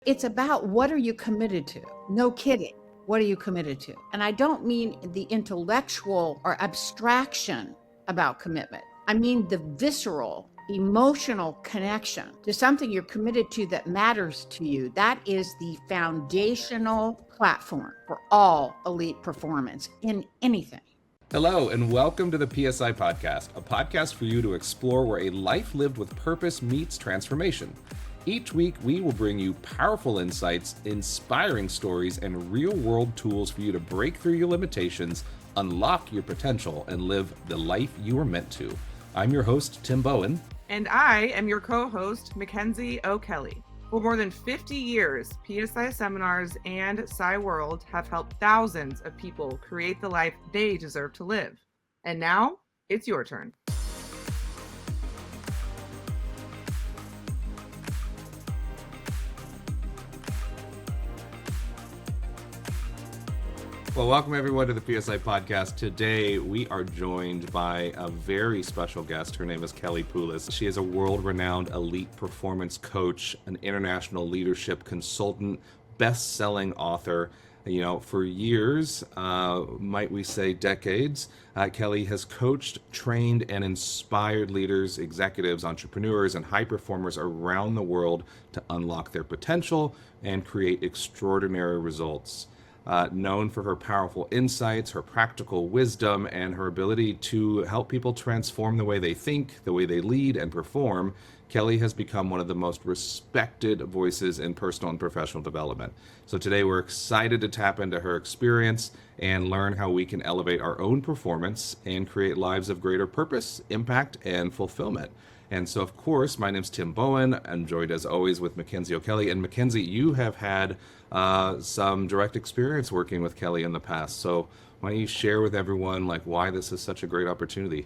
It's about what are you committed to? No kidding. What are you committed to? And I don't mean the intellectual or abstraction about commitment. I mean the visceral, emotional connection to something you're committed to that matters to you. That is the foundational platform for all elite performance in anything. Hello, and welcome to the PSI Podcast, a podcast for you to explore where a life lived with purpose meets transformation. Each week, we will bring you powerful insights, inspiring stories, and real-world tools for you to break through your limitations, unlock your potential, and live the life you are meant to. I'm your host, Tim Bowen. And I am your co-host, Mackenzie O'Kelly. For more than 50 years, PSI Seminars and Sci World have helped thousands of people create the life they deserve to live. And now, it's your turn. Well, welcome everyone to the PSI Podcast. Today, we are joined by a very special guest. Her name is Kelly Poulos. She is a world-renowned elite performance coach, an international leadership consultant, best-selling author. You know, for years, might we say decades, Kelly has coached, trained, and inspired leaders, executives, entrepreneurs, and high performers around the world to unlock their potential and create extraordinary results. Known for her powerful insights, her practical wisdom, and her ability to help people transform the way they think, the way they lead and perform, Kelly has become one of the most respected voices in personal and professional development. So today we're excited to tap into her experience and learn how we can elevate our own performance and create lives of greater purpose, impact, and fulfillment. And so, of course, my name's Tim Bowen. I'm joined, as always, with Mackenzie O'Kelly. And Mackenzie, you have had some direct experience working with Kelly in the past. So why don't you share with everyone why this is such a great opportunity?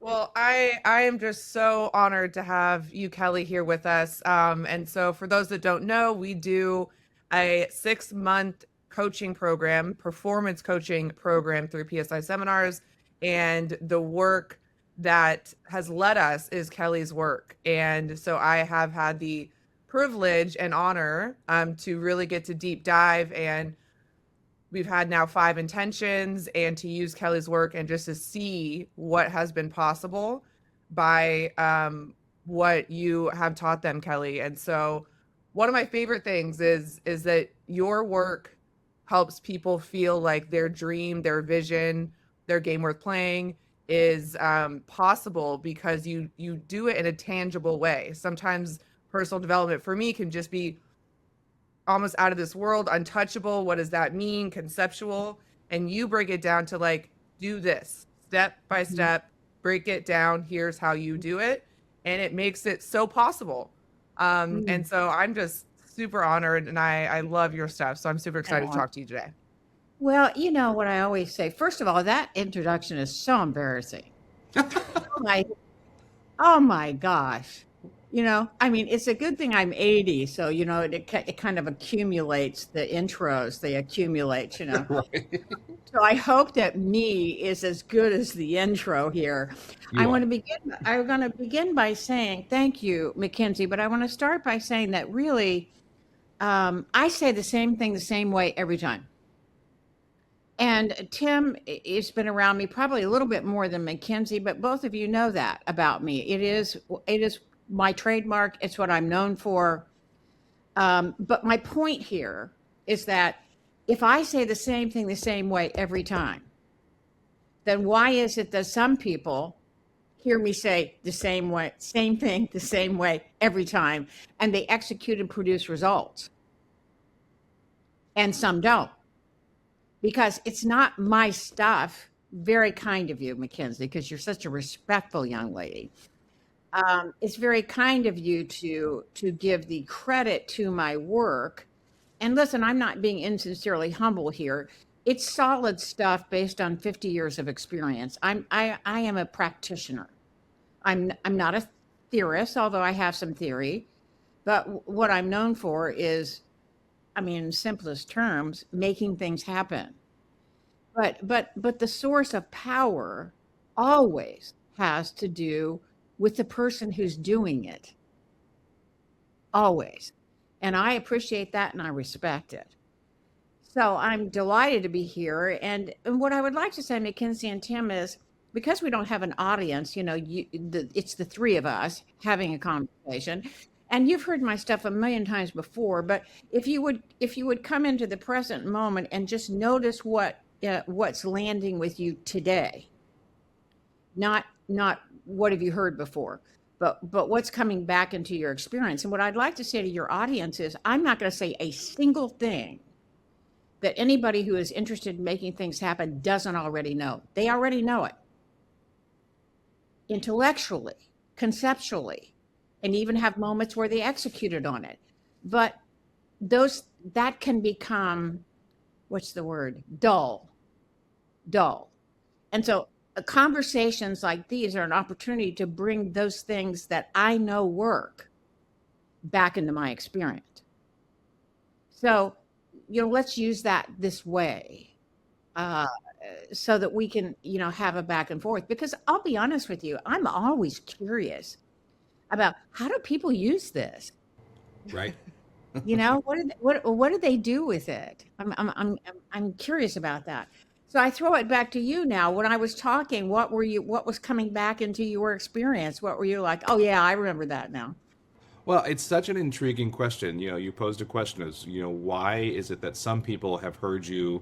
Well, I am just so honored to have you, Kelly, here with us. And so for those that don't know, we do a 6-month coaching program, performance coaching program through PSI Seminars. And the work that has led us is Kelly's work. And so I have had the privilege and honor to really get to deep dive, and we've had now 5 intentions, and to use Kelly's work and just to see what has been possible by what you have taught them, Kelly. And so one of my favorite things is that your work helps people feel like their dream, their vision, their game worth playing is possible because you do it in a tangible way. Sometimes personal development for me can just be almost out of this world, untouchable. What does that mean? Conceptual. And you break it down to do this step by step, break it down. Here's how you do it. And it makes it so possible. And so I'm just super honored, and I love your stuff. So I'm super excited to talk to you today. Well, you know what I always say. First of all, that introduction is so embarrassing. Oh my gosh. It's a good thing I'm 80, so, it kind of accumulates, the intros, they accumulate, Right. So I hope that me is as good as the intro here. I'm going to begin by saying thank you, Mackenzie, but I want to start by saying that really, I say the same thing the same way every time. And Tim has been around me probably a little bit more than Mackenzie, but both of you know that about me. It is my trademark. It's what I'm known for. But my point here is that if I say the same thing the same way every time, then why is it that some people hear me say the same thing the same way every time, and they execute and produce results, and some don't? Because it's not my stuff. Very kind of you, Mackenzie, because you're such a respectful young lady. It's very kind of you to give the credit to my work. And listen, I'm not being insincerely humble here. It's solid stuff based on 50 years of experience. I am a practitioner. I'm not a theorist, although I have some theory. But what I'm known for is, in simplest terms, making things happen. But the source of power always has to do with the person who's doing it. Always. And I appreciate that and I respect it. So I'm delighted to be here. And what I would like to say, Mackenzie and Tim, is because we don't have an audience, it's the three of us having a conversation. And you've heard my stuff a million times before, but if you would come into the present moment and just notice what's landing with you today, not what have you heard before, but what's coming back into your experience. And what I'd like to say to your audience is, I'm not going to say a single thing that anybody who is interested in making things happen doesn't already know. They already know it intellectually, conceptually, and even have moments where they executed on it. But that can become, what's the word? Dull. And so conversations like these are an opportunity to bring those things that I know work back into my experience. So, let's use that this way, so that we can, have a back and forth. Because I'll be honest with you, I'm always curious about how do people use this? Right. What do they do with it? I'm curious about that. So I throw it back to you now. When I was talking, what was coming back into your experience? What were you like? Oh yeah, I remember that now. Well, it's such an intriguing question. You posed a question as, why is it that some people have heard you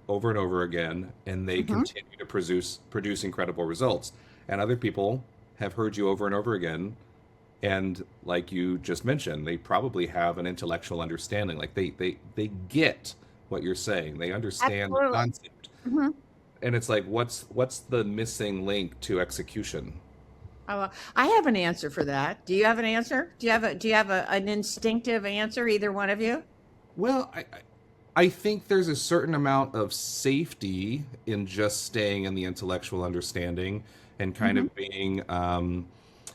over and over again and they Mm-hmm. continue to produce incredible results, and other people have heard you over and over again, and like you just mentioned, they probably have an intellectual understanding. Like they get what you're saying. They understand the Absolutely. concept. Mm-hmm. And it's like, what's the missing link to execution? I have an answer for that. Do you have an answer? Do you have an instinctive answer, either one of you? Well, I think there's a certain amount of safety in just staying in the intellectual understanding and kind Mm-hmm. of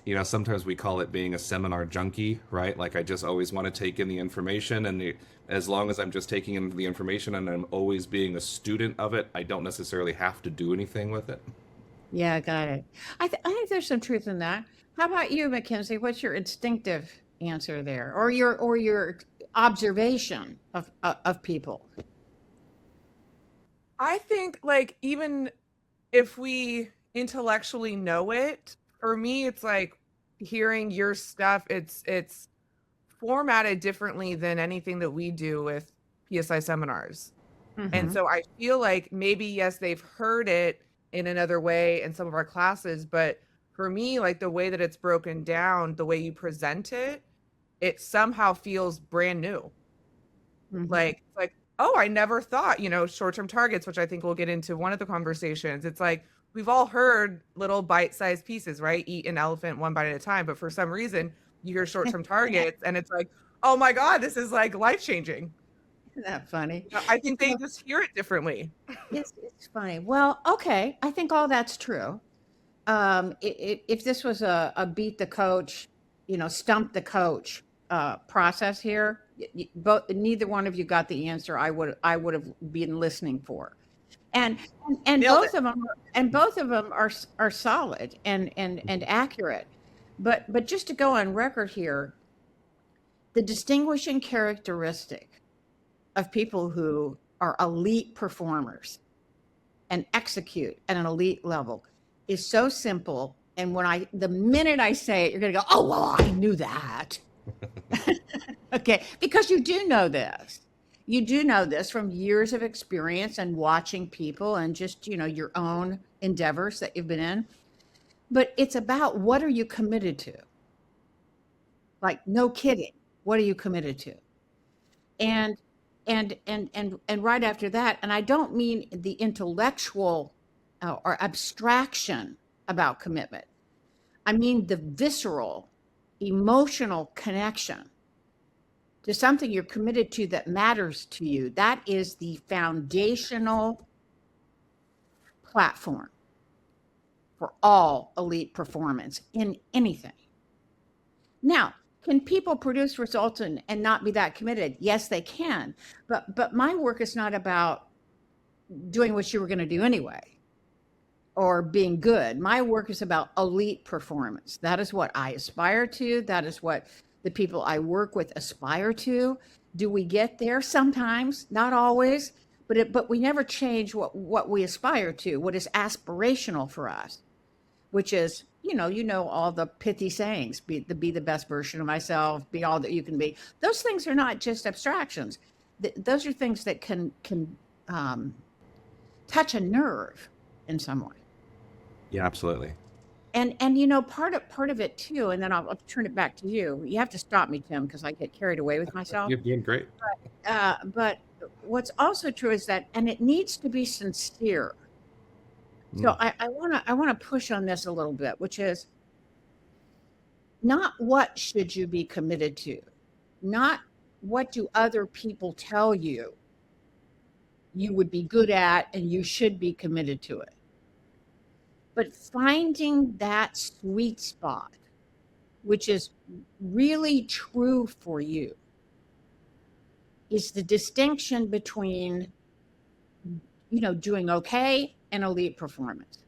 being, sometimes we call it being a seminar junkie, right? Like I just always want to take in the information, and as long as I'm just taking in the information and I'm always being a student of it, I don't necessarily have to do anything with it. Yeah, I got it. I think there's some truth in that. How about you, Mackenzie? What's your instinctive answer there, or your observation of people? I think like even if we intellectually know it, for me it's like hearing your stuff, it's formatted differently than anything that we do with PSI seminars. And Mm-hmm. so I feel like maybe yes, they've heard it in another way in some of our classes, but for me, like the way that it's broken down, the way you present it, it somehow feels brand new. Mm-hmm. Like, oh, I never thought, short-term targets, which I think we'll get into one of the conversations. It's like we've all heard little bite-sized pieces, right? Eat an elephant one bite at a time. But for some reason, you hear short-term targets and it's like, oh my God, this is like life-changing. Isn't that funny? I think they So just hear it differently. it's funny. Well, okay, I think all that's true. If this was a beat the coach, stump the coach process here, both neither one of you got the answer I would have been listening for, and and Nailed it. both of them are solid and accurate, but just to go on record here, the distinguishing characteristic of people who are elite performers and execute at an elite level is so simple. And the minute I say it, you're going to go, oh, well, I knew that. Okay. Because you do know this. You do know this from years of experience and watching people and just, your own endeavors that you've been in. But it's about, what are you committed to? Like, no kidding. What are you committed to? And and right after that, and I don't mean the intellectual or abstraction about commitment. I mean the visceral, emotional connection to something you're committed to that matters to you. That is the foundational platform for all elite performance in anything. Now, can people produce results and not be that committed? Yes, they can. But my work is not about doing what you were going to do anyway or being good. My work is about elite performance. That is what I aspire to. the people I work with aspire to. Do we get there? Sometimes, not always, but we never change what we aspire to, what is aspirational for us, which is, all the pithy sayings, be the best version of myself, be all that you can be. Those things are not just abstractions. Those are things that can um, touch a nerve in some way. Yeah, absolutely. And part of it too, and then I'll turn it back to you. You have to stop me, Tim, because I get carried away with myself. You're doing great. But what's also true is that, and it needs to be sincere. So I want to push on this a little bit, which is not what should you be committed to, not what do other people tell you would be good at and you should be committed to it, but finding that sweet spot, which is really true for you, is the distinction between, doing okay and elite performance.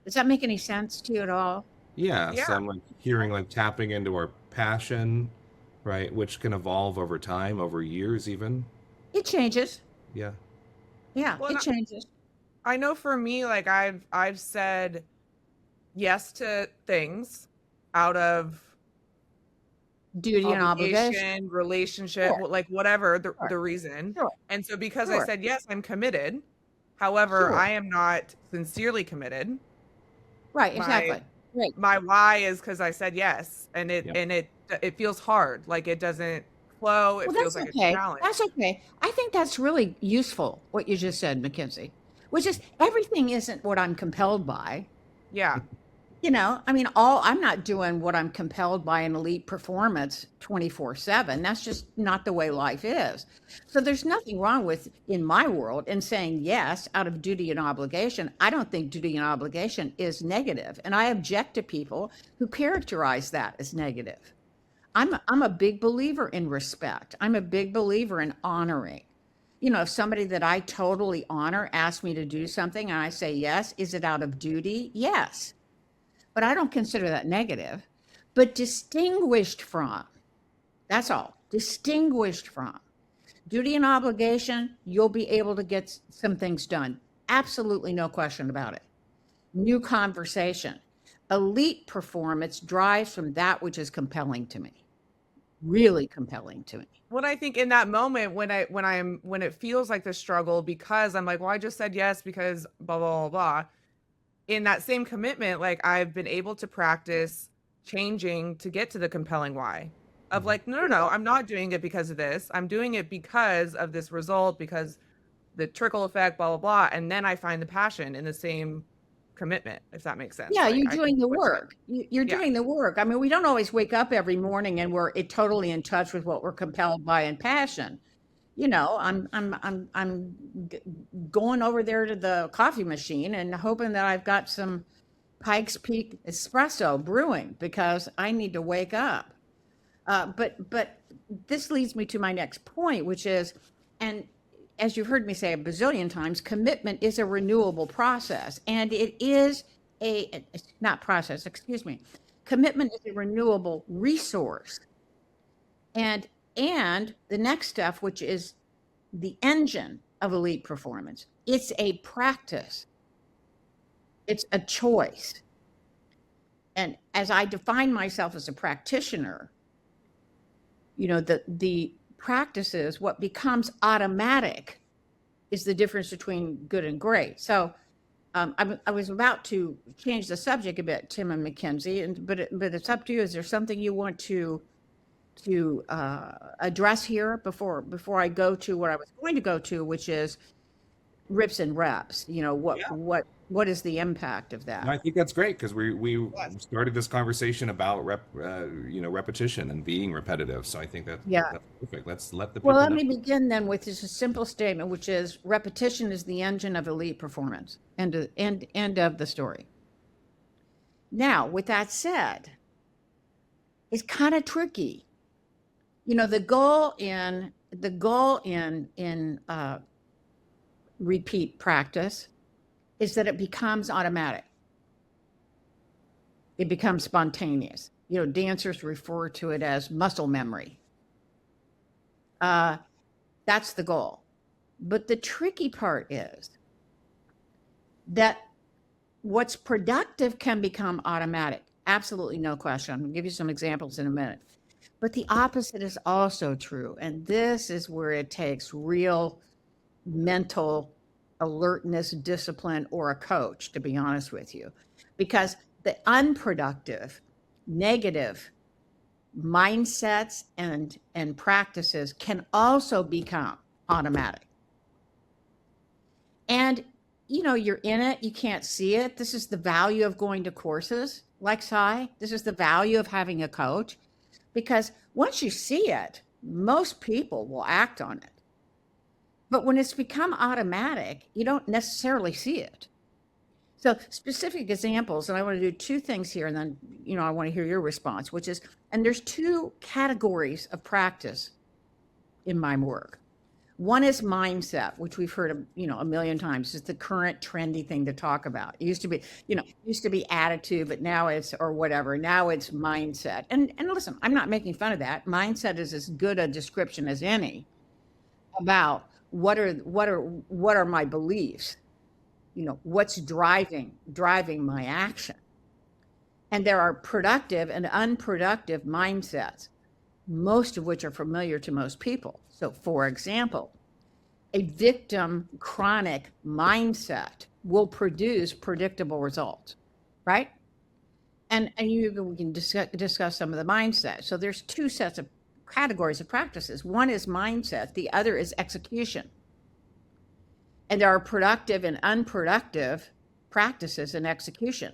Does that make any sense to you at all? Yeah, so I'm like hearing like tapping into our passion, right, which can evolve over time, over years even. It changes. Yeah. Yeah, Well, it changes. I know for me, like I've said yes to things out of Duty and obligation, relationship, sure, like whatever the sure, reason. sure, And so because I sure, said yes, I'm committed. However, sure. I am not sincerely committed. Right, My exactly. Right. my why is because I said yes, and Yeah. it feels hard. Like it doesn't flow. It Well, feels that's like a okay. challenge. That's okay. I think that's really useful, what you just said, Mackenzie, which is everything isn't what I'm compelled by. Yeah. I'm not doing what I'm compelled by an elite performance 24/7. That's just not the way life is. So there's nothing wrong with, in my world, in saying yes out of duty and obligation. I don't think duty and obligation is negative, and I object to people who characterize that as negative. I'm a big believer in respect. I'm a big believer in honoring. If somebody that I totally honor asks me to do something and I say yes, is it out of duty? Yes. But I don't consider that negative. But distinguished from, that's all, distinguished from duty and obligation, you'll be able to get some things done. Absolutely no question about it. New conversation. Elite performance drives from that which is compelling to me, really compelling to me. What I think in that moment when it feels like the struggle because I'm like, well, I just said yes because blah blah blah blah. In that same commitment, like I've been able to practice changing to get to the compelling why of like, no, I'm not doing it because of this. I'm doing it because of this result, because the trickle effect, blah, blah, blah. And then I find the passion in the same commitment, if that makes sense. Yeah, Like you're I doing can the switch it. work. You're Yeah. doing the work. I mean, we don't always wake up every morning and we're totally in touch with what we're compelled by and passion. I'm going over there to the coffee machine and hoping that I've got some Pikes Peak espresso brewing because I need to wake up. But this leads me to my next point, which is, and as you've heard me say a bazillion times, commitment is a renewable process, and it is not process, excuse me. Commitment is a renewable resource. And the next step, which is the engine of elite performance, it's a practice. It's a choice. And as I define myself as a practitioner, the practices, what becomes automatic is the difference between good and great. So I was about to change the subject a bit, Tim and Mackenzie, but it's up to you. Is there something you want to address here before I go to what I was going to go to, which is rips and reps? What is the impact of that? No, I think that's great because we started this conversation about repetition and being repetitive. So I think that's perfect. Let's let the people Well, let know. me begin then with just a simple statement, which is repetition is the engine of elite performance. End of the story. Now, with that said, it's kind of tricky. The goal in repeat practice is that it becomes automatic. It becomes spontaneous. dancers refer to it as muscle memory. That's the goal. But the tricky part is that what's productive can become automatic. Absolutely no question. I'm going to give you some examples in a minute. But the opposite is also true. And this is where it takes real mental alertness, discipline, or a coach, to be honest with you. Because the unproductive, negative mindsets and practices can also become automatic. And you're in it, you can't see it. This is the value of going to courses like Sai. This is the value of having a coach, because once you see it, most people will act on it. But when it's become automatic, you don't necessarily see it. So specific examples, and I want to do two things here, and then, I want to hear your response, which is, and there's two categories of practice in my work. One is mindset, which we've heard, a million times. It's the current trendy thing to talk about. It used to be, attitude, but now it's, or whatever. Now it's mindset. And listen, I'm not making fun of that. Mindset is as good a description as any about what are my beliefs, what's driving my action. And there are productive and unproductive mindsets, most of which are familiar to most people. So, for example, a victim chronic mindset will produce predictable results, right? And we can discuss some of the mindset. So there's two sets of categories of practices. One is mindset, the other is execution. And there are productive and unproductive practices in execution.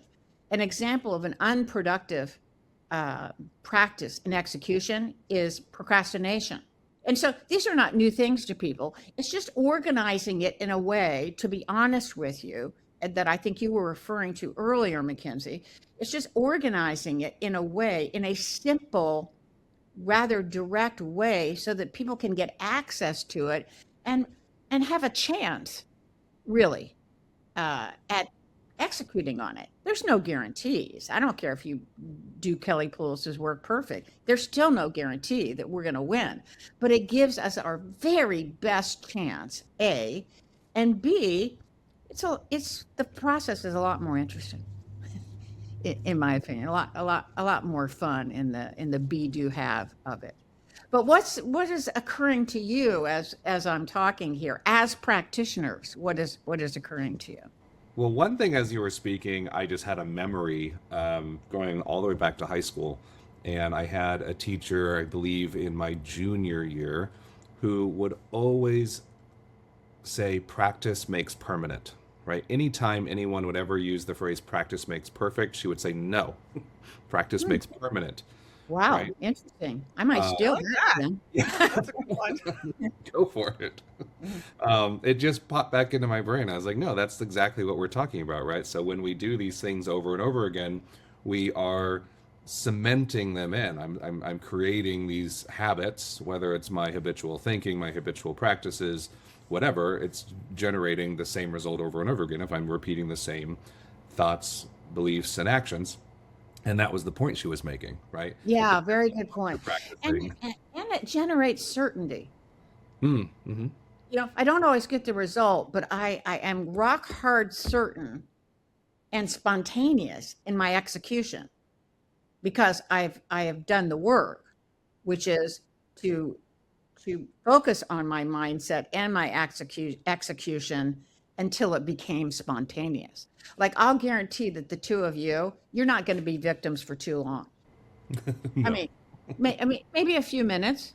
An example of an unproductive practice in execution is procrastination. And so these are not new things to people. It's just organizing it in a way, to be honest with you, that I think you were referring to earlier, Mackenzie. It's just organizing it in a way, in a simple, rather direct way, so that people can get access to it and have a chance, really, at executing on it. There's no guarantees. I don't care if you do Kelly Poulos' work perfect. There's still no guarantee that we're going to win. But it gives us our very best chance, A, and B, it's the process is a lot more interesting, in my opinion, a lot more fun in the be do have of it. But what is occurring to you as I'm talking here, as practitioners? What is occurring to you? Well, one thing as you were speaking, I just had a memory going all the way back to high school. And I had a teacher, I believe in my junior year, who would always say practice makes permanent, right? Anytime anyone would ever use the phrase practice makes perfect, she would say, no, practice makes permanent. Wow, right? Interesting. I might steal that then. Yeah, That's a good one. go for it. It just popped back into my brain. I was like, no, that's exactly what we're talking about, right? So when we do these things over and over again, we are cementing them in. I'm creating these habits, whether it's my habitual thinking, my habitual practices, whatever. It's generating the same result over and over again if I'm repeating the same thoughts, beliefs, and actions. And that was the point she was making, right? Yeah, very good point. And Practicing. it generates certainty. Mm-hmm. I don't always get the result, but I am rock hard certain and spontaneous in my execution, because I have done the work, which is to focus on my mindset and my execution until it became spontaneous. Like, I'll guarantee that the two of you're not going to be victims for too long. No. I mean, maybe a few minutes,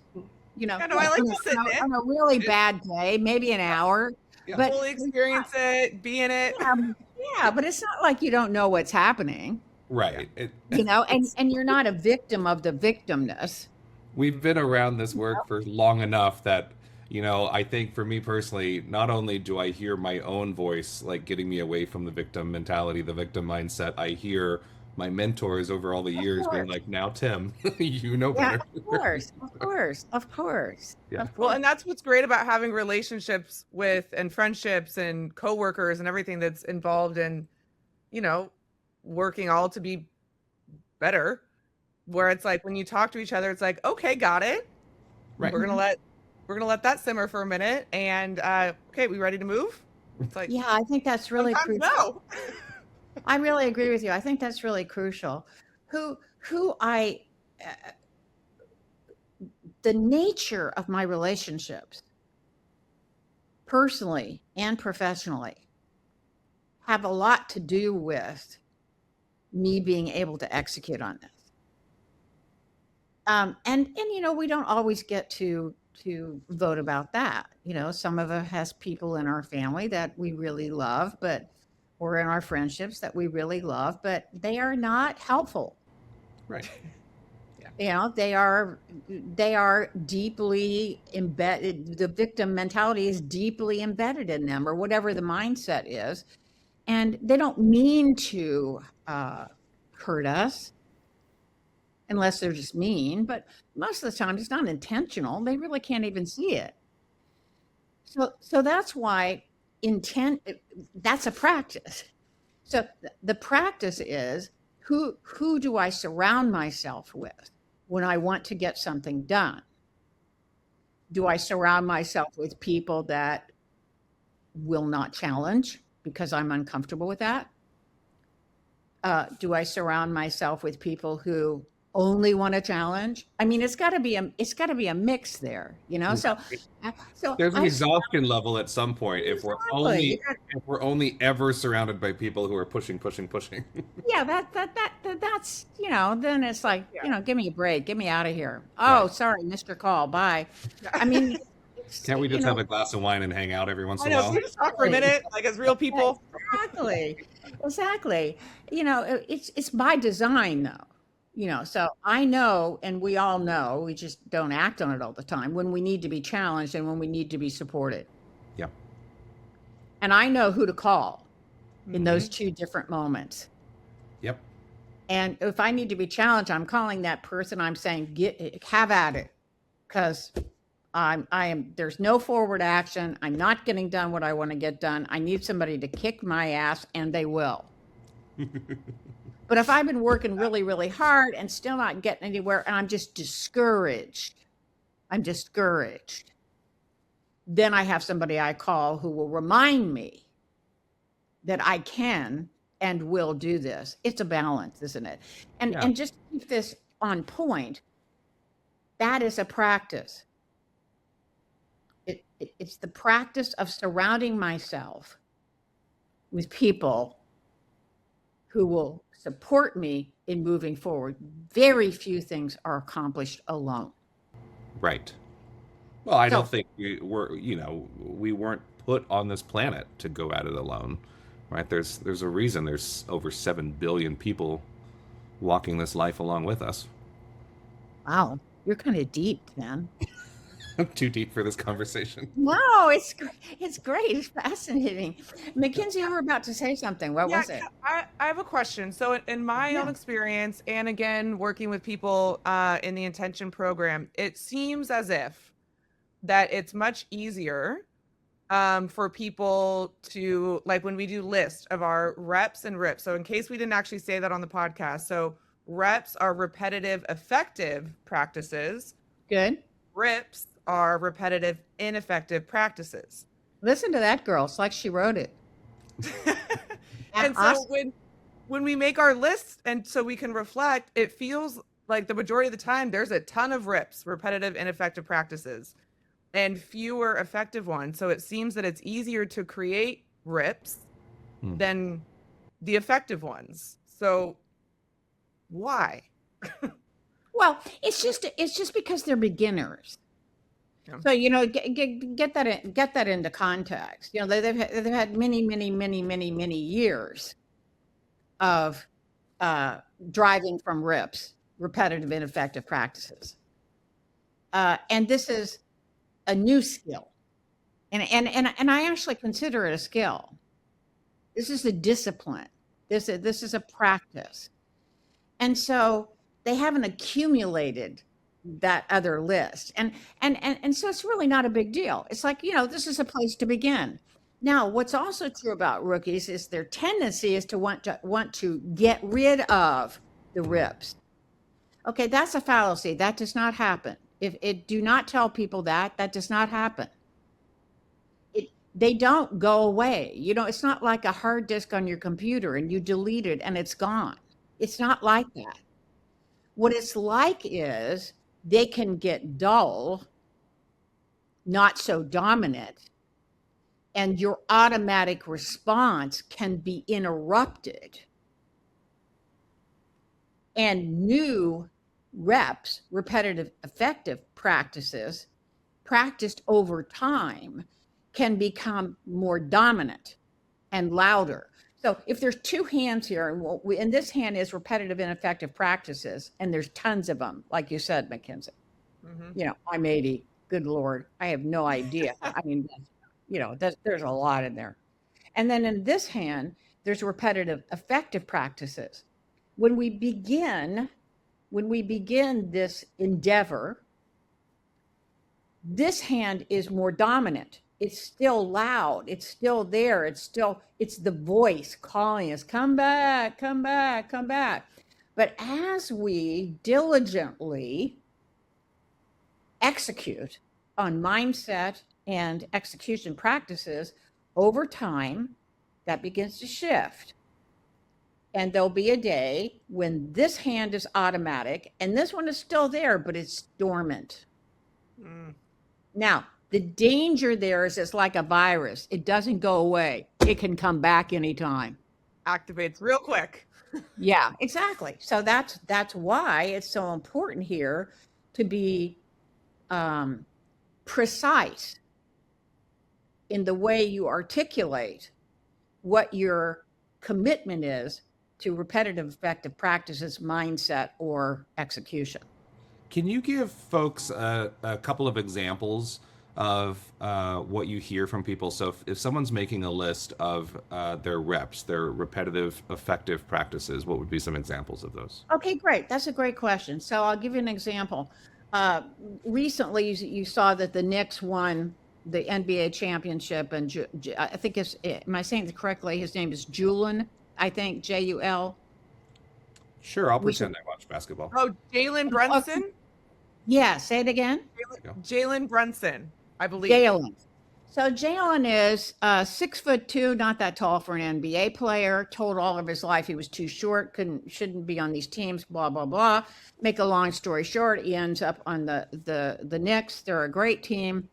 Yeah, no, I like to sit in it. on a really bad day, maybe an hour, Yeah. but Fully experience it, be in it. yeah, but it's not like you don't know what's happening, Right. and you're not a victim of the victimness. We've been around this work for long enough that, I think for me personally, not only do I hear my own voice, like getting me away from the victim mentality, the victim mindset, I hear my mentors over all the years being like, now, Tim, you know Yeah, better. of course. Yeah. Well, and that's what's great about having relationships with and friendships and coworkers and everything that's involved in, working all to be better, where it's like when you talk to each other, it's like, okay, got it. Right. We're gonna let that simmer for a minute, and okay, we ready to move? It's like, Yeah, I think that's really sometimes crucial. no. I really agree with you. I think that's really crucial. Who I the nature of my relationships, personally and professionally, have a lot to do with me being able to execute on this. And we don't always get to vote about that. Some of us has people in our family that we really love, or in our friendships that we really love, but they are not helpful. Right. They are deeply embedded. The victim mentality is deeply embedded in them, or whatever the mindset is, and they don't mean to hurt us unless they're just mean. But most of the time, it's not intentional. They really can't even see it. So that's why intent. That's a practice. So the practice is who do I surround myself with when I want to get something done? Do I surround myself with people that will not challenge because I'm uncomfortable with that? Do I surround myself with people who only want to challenge? I mean, it's got to be a mix there, So there's an exhaustion level at some point if we're only ever surrounded by people who are pushing. Yeah, that's then it's like, give me a break, get me out of here. Oh, Right. sorry, Mr. Call, bye. I mean, Can't we just have a glass of wine and hang out every once in a while? Can we just talk for a minute, like as real people? Exactly. It's by design though. So I know, and we all know, we just don't act on it all the time, when we need to be challenged and when we need to be supported. Yeah. And I know who to call in those two different moments. Yep. And if I need to be challenged, I'm calling that person. I'm saying, have at it, because there's no forward action. I'm not getting done what I want to get done. I need somebody to kick my ass, and they will. But if I've been working really, really hard and still not getting anywhere, and I'm just discouraged, then I have somebody I call who will remind me that I can and will do this. It's a balance, isn't it? And just to keep this on point, that is a practice. It's the practice of surrounding myself with people who will support me in moving forward. Very few things are accomplished alone. Right. Well, I don't think we weren't put on this planet to go at it alone. Right? There's a reason there's over 7 billion people walking this life along with us. Wow, you're kind of deep, man. I'm too deep for this conversation. No, it's great. It's fascinating. Mackenzie, you were about to say something. What was it? I have a question. So in my own experience, and again, working with people in the intention program, it seems as if that it's much easier for people to, like when we do lists of our reps and rips. So in case we didn't actually say that on the podcast, so reps are repetitive, effective practices. Good. Rips are repetitive, ineffective practices. Listen to that girl. It's like she wrote it. And so when we make our lists and so we can reflect, it feels like the majority of the time there's a ton of rips, repetitive, ineffective practices, and fewer effective ones. So it seems that it's easier to create rips than the effective ones. So why? Well, it's just because they're beginners. Yeah. So get that into context. They've had many years of driving from rips, repetitive, ineffective practices, and this is a new skill, and I actually consider it a skill. This is a discipline. This is a practice, and so they haven't accumulated that other list. And so it's really not a big deal. It's like, this is a place to begin. Now, what's also true about rookies is their tendency is to want to get rid of the rips. Okay, that's a fallacy. That does not happen. If it do not tell people that, that does not happen. They don't go away. It's not like a hard disk on your computer and you delete it and it's gone. It's not like that. What it's like is they can get dull, not so dominant, and your automatic response can be interrupted. And new reps, repetitive effective practices, practiced over time, can become more dominant and louder. So if there's two hands here, and this hand is repetitive and effective practices, and there's tons of them, like you said, Mackenzie. Mm-hmm. I'm 80. Good Lord, I have no idea. I mean, there's a lot in there. And then in this hand, there's repetitive effective practices. When we begin this endeavor, this hand is more dominant. It's still loud. It's still there. It's the voice calling us, come back, come back, come back. But as we diligently execute on mindset and execution practices over time, that begins to shift. And there'll be a day when this hand is automatic and this one is still there, but it's dormant. Now, the danger there is it's like a virus. It doesn't go away. It can come back anytime. Activates real quick. Yeah, exactly. So that's why it's so important here to be precise in the way you articulate what your commitment is to repetitive effective practices, mindset, or execution. Can you give folks a couple of examples of what you hear from people? So if someone's making a list of their reps, their repetitive effective practices, what would be some examples of those? Okay, great. That's a great question. So I'll give you an example. Recently, you saw that the Knicks won the NBA championship, and I think am I saying it correctly? His name is Julian, I think, Jul. Sure, I'll pretend I watch basketball. Oh, Jalen Brunson? Yeah, say it again. Jalen Brunson, I believe. Jalen. So Jalen is 6'2", not that tall for an NBA player. Told all of his life he was too short, shouldn't be on these teams, blah, blah, blah. Make a long story short, he ends up on the Knicks. They're a great team.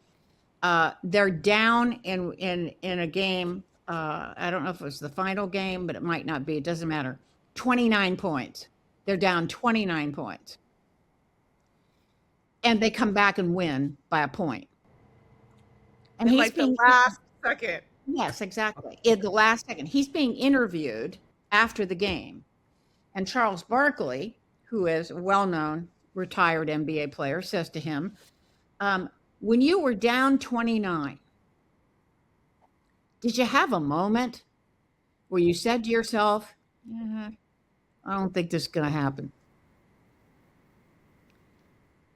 They're down in a game. I don't know if it was the final game, but it might not be. It doesn't matter. 29 points. They're down 29 points. And they come back and win by a point. And in he's like the last second. Yes, exactly. In the last second. He's being interviewed after the game. And Charles Barkley, who is a well-known retired NBA player, says to him, when you were down 29, did you have a moment where you said to yourself, I don't think this is going to happen?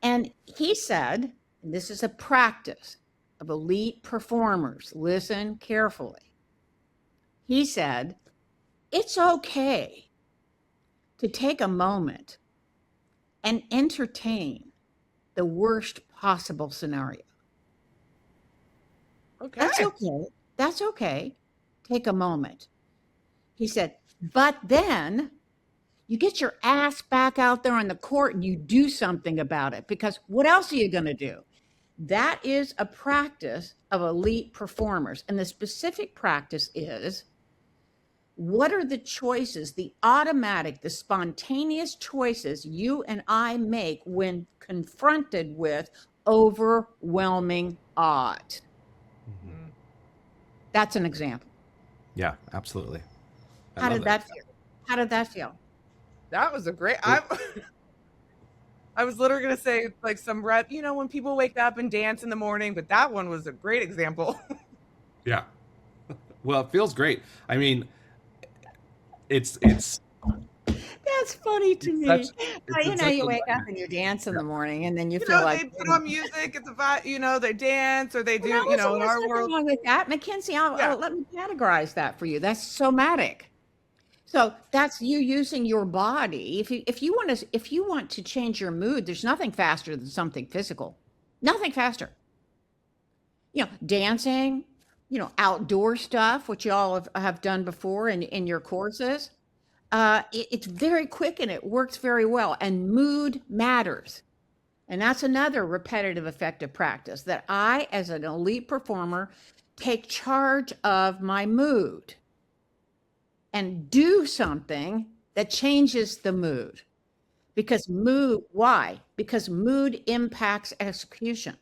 And he said, and this is a practice of elite performers, listen carefully. He said, it's okay to take a moment and entertain the worst possible scenario. Okay. That's okay. That's okay. Take a moment. He said, but then you get your ass back out there on the court and you do something about it, because what else are you going to do? That is a practice of elite performers. And the specific practice is, what are the choices, the automatic, the spontaneous choices you and I make when confronted with overwhelming odds? Mm-hmm. That's an example. Yeah, absolutely. How did that feel? How did that feel? That was a great. I was literally going to say like some rep, when people wake up and dance in the morning, but that one was a great example. Yeah. Well, it feels great. I mean, it's that's funny to me. You wake up and you dance in the morning, and then you feel like they put on music. It's a vibe. They dance or they do. In our world. Wrong with that, Mackenzie. Let me categorize that for you. That's somatic. So that's you using your body. If you want to change your mood, there's nothing faster than something physical. Nothing faster. Dancing, outdoor stuff, which you all have done before in your courses. It's very quick and it works very well. And mood matters. And that's another repetitive effective practice that I, as an elite performer, take charge of my mood and do something that changes the mood. Because why? Because mood impacts execution.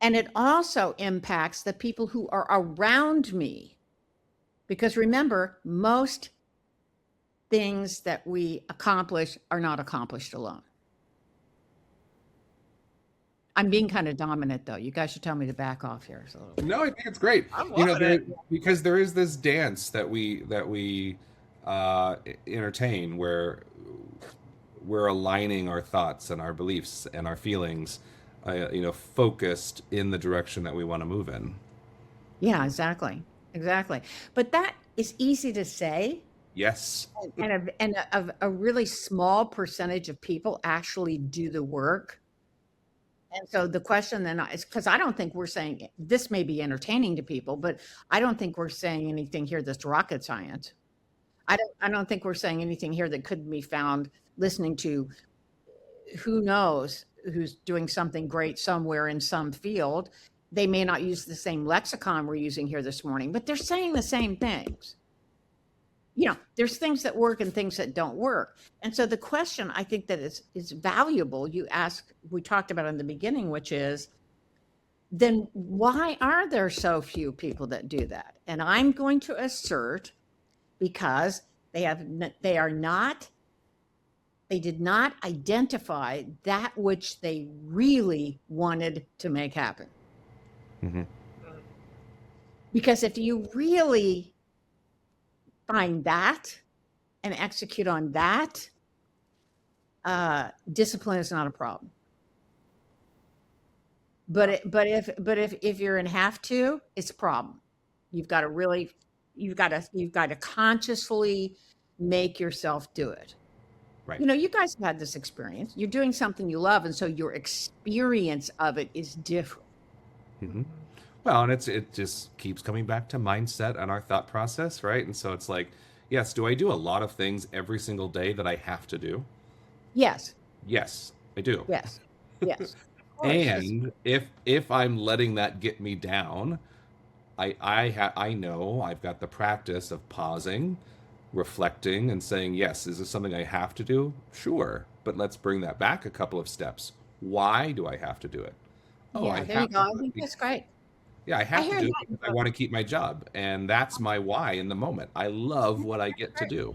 And it also impacts the people who are around me. Because remember, most things that we accomplish are not accomplished alone. I'm being kind of dominant, though. You guys should tell me to back off here. No, I think it's great. I'm loving it. Because there is this dance that we entertain where we're aligning our thoughts and our beliefs and our feelings, focused in the direction that we want to move in. Yeah, exactly. Exactly. But that is easy to say. Yes. And a really small percentage of people actually do the work. And so the question then is, because I don't think we're saying this may be entertaining to people, but I don't think we're saying anything here that's rocket science. I don't think we're saying anything here that couldn't be found listening to who knows who's doing something great somewhere in some field. They may not use the same lexicon we're using here this morning, but they're saying the same things. There's things that work and things that don't work. And so the question I think that is valuable, you ask, we talked about in the beginning, which is, then why are there so few people that do that? And I'm going to assert because they did not identify that which they really wanted to make happen. Mm-hmm. Because if you really find that and execute on that, discipline is not a problem. But if you're in have to, it's a problem. You've got to consciously make yourself do it. Right. You guys have had this experience. You're doing something you love, and so your experience of it is different. Mm-hmm. Well, and it just keeps coming back to mindset and our thought process, right? And so it's like, yes, do I do a lot of things every single day that I have to do? Yes. Yes, I do. Yes. Yes. And if I'm letting that get me down, I know I've got the practice of pausing, reflecting, and saying, yes, is this something I have to do? Sure, but let's bring that back a couple of steps. Why do I have to do it? Yeah, there you go. I think that's great. Yeah, I have to do it because I want to keep my job. And that's my why in the moment. I love what I get to do.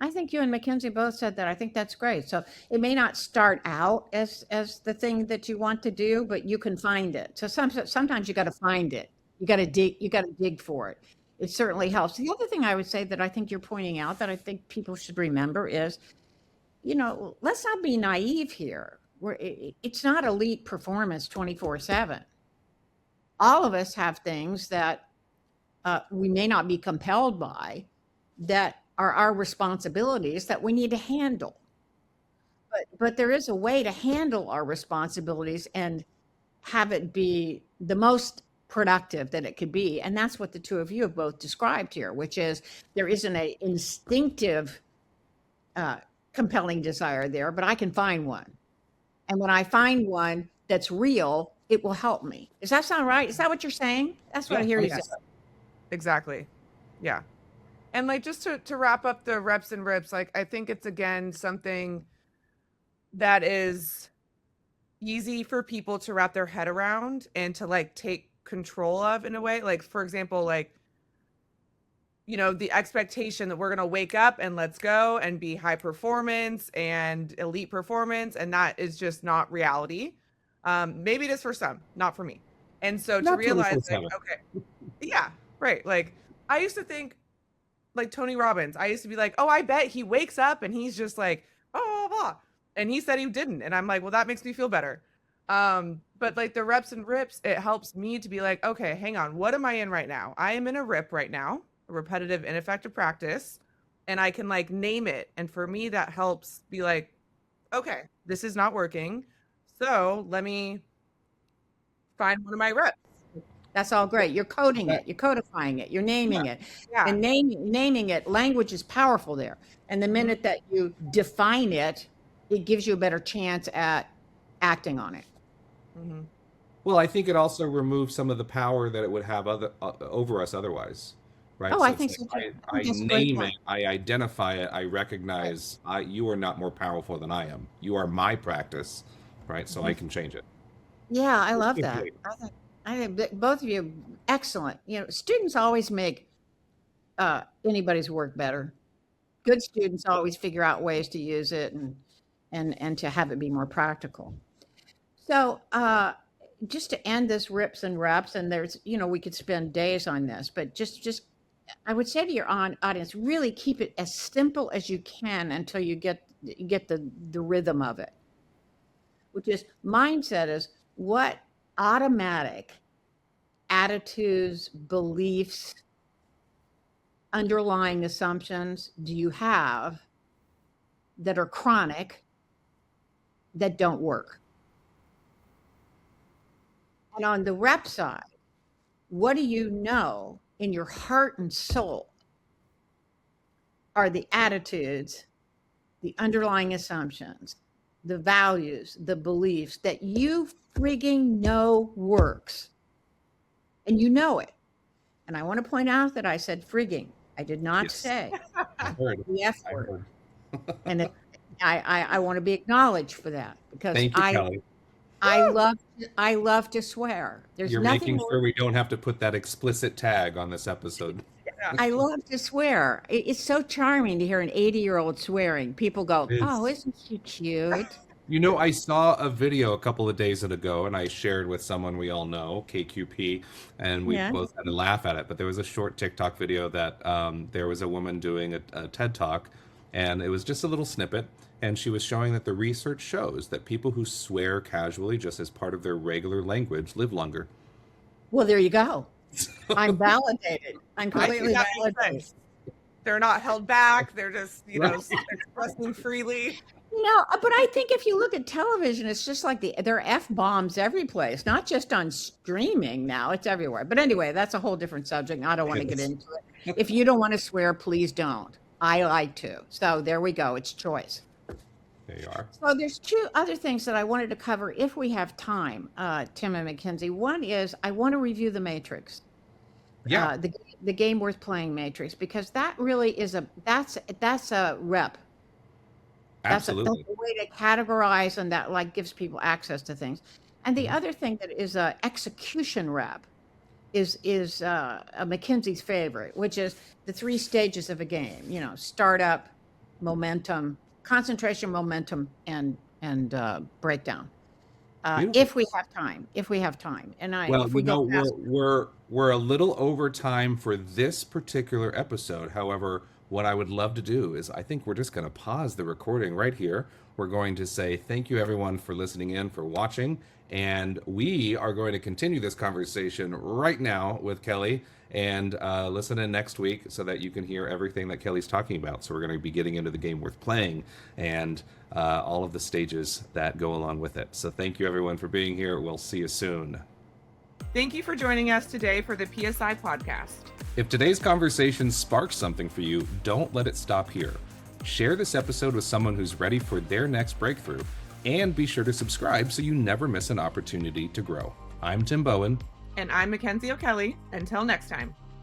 I think you and Mackenzie both said that. I think that's great. So it may not start out as the thing that you want to do, but you can find it. So sometimes you got to find it. You got to dig for it. It certainly helps. The other thing I would say that I think you're pointing out that I think people should remember is, let's not be naive here. It's not elite performance 24/7. All of us have things that we may not be compelled by that are our responsibilities that we need to handle. But there is a way to handle our responsibilities and have it be the most productive that it could be. And that's what the two of you have both described here, which is there isn't an instinctive compelling desire there, but I can find one. And when I find one that's real, it will help me. Does that sound right? Is that what you're saying? That's what I hear you say. Exactly. Yeah. And like, just to wrap up the reps and rips, like, I think it's, again, something that is easy for people to wrap their head around and to like take control of in a way. Like, for example, like, the expectation that we're going to wake up and let's go and be high performance and elite performance. And that is just not reality. Maybe it is for some, not for me. And so to realize, like, okay, yeah, right. Like, I used to think, like, Tony Robbins, I used to be like, oh, I bet he wakes up and he's just like, oh, blah, blah. And he said he didn't. And I'm like, well, that makes me feel better. But like the reps and rips, it helps me to be like, okay, hang on. What am I in right now? I am in a rip right now. a repetitive, ineffective practice, and I can like name it. And for me, that helps be like, okay, this is not working. So let me find one of my reps. That's all great. You're coding it, you're codifying it, you're naming it. Yeah. And naming it, language is powerful there. And the minute that you define it, it gives you a better chance at acting on it. Mm-hmm. Well, I think it also removes some of the power that it would have over us otherwise, right? Oh, So I it's think like, so too. I That's a great name point. it, I identify it, I recognize you are not more powerful than I am. You are my practice, right? So I can change it. Yeah, I love that. I think that both of you, excellent. You know, students always make anybody's work better. Good students always figure out ways to use it and to have it be more practical. So just to end this rips and reps, and there's, you know, we could spend days on this, but just I would say to your audience, really keep it as simple as you can until you get the rhythm of it. Which is mindset is what automatic attitudes, beliefs, underlying assumptions do you have that are chronic that don't work? And on the rep side, what do you know in your heart and soul are the attitudes, the underlying assumptions, the values, the beliefs that you frigging know works? And you know it. And I want to point out that I said frigging. I did not say the F word. And I want to be acknowledged for that because Thank you, Kelly. I love to swear. You're making sure we don't have to put that explicit tag on this episode. I love to swear. It's so charming to hear an 80-year-old swearing. People go, "Oh, isn't she cute?" You know, I saw a video a couple of days ago, and I shared with someone we all know, KQP, and we both had a laugh at it. But there was a short TikTok video that there was a woman doing a TED Talk, and it was just a little snippet. And she was showing that the research shows that people who swear casually, just as part of their regular language, live longer. Well, there you go. I'm validated. I'm completely validated. They're not held back. They're just, you know, expressing freely. No, but I think if you look at television, it's just like there are F-bombs every place, not just on streaming now, it's everywhere. But anyway, that's a whole different subject. I don't want to get into it. If you don't want to swear, please don't. I like to. So there we go. It's choice. There you are. So there's two other things that I wanted to cover if we have time, Tim and Mackenzie. One is I want to review the Matrix. Yeah. The game worth playing Matrix, because that really is that's a rep. Absolutely. That's a way to categorize, and that like gives people access to things. And the other thing that is a execution rep is Mackenzie's favorite, which is the 3 stages of a game. You know, startup, momentum, concentration, momentum, and breakdown. If we have time, and we're a little over time for this particular episode. However, what I would love to do is I think we're just going to pause the recording right here. We're going to say thank you everyone for listening in, for watching, and we are going to continue this conversation right now with Kelly, and listen in next week so that you can hear everything that Kelly's talking about. So we're going to be getting into the game worth playing and all of the stages that go along with it. So thank you everyone for being here. We'll see you soon. Thank you for joining us today for the PSI podcast. If today's conversation sparks something for you, don't let it stop here. Share this episode with someone who's ready for their next breakthrough, and be sure to subscribe so you never miss an opportunity to grow. I'm Tim Bowen. And I'm Mackenzie O'Kelly. Until next time.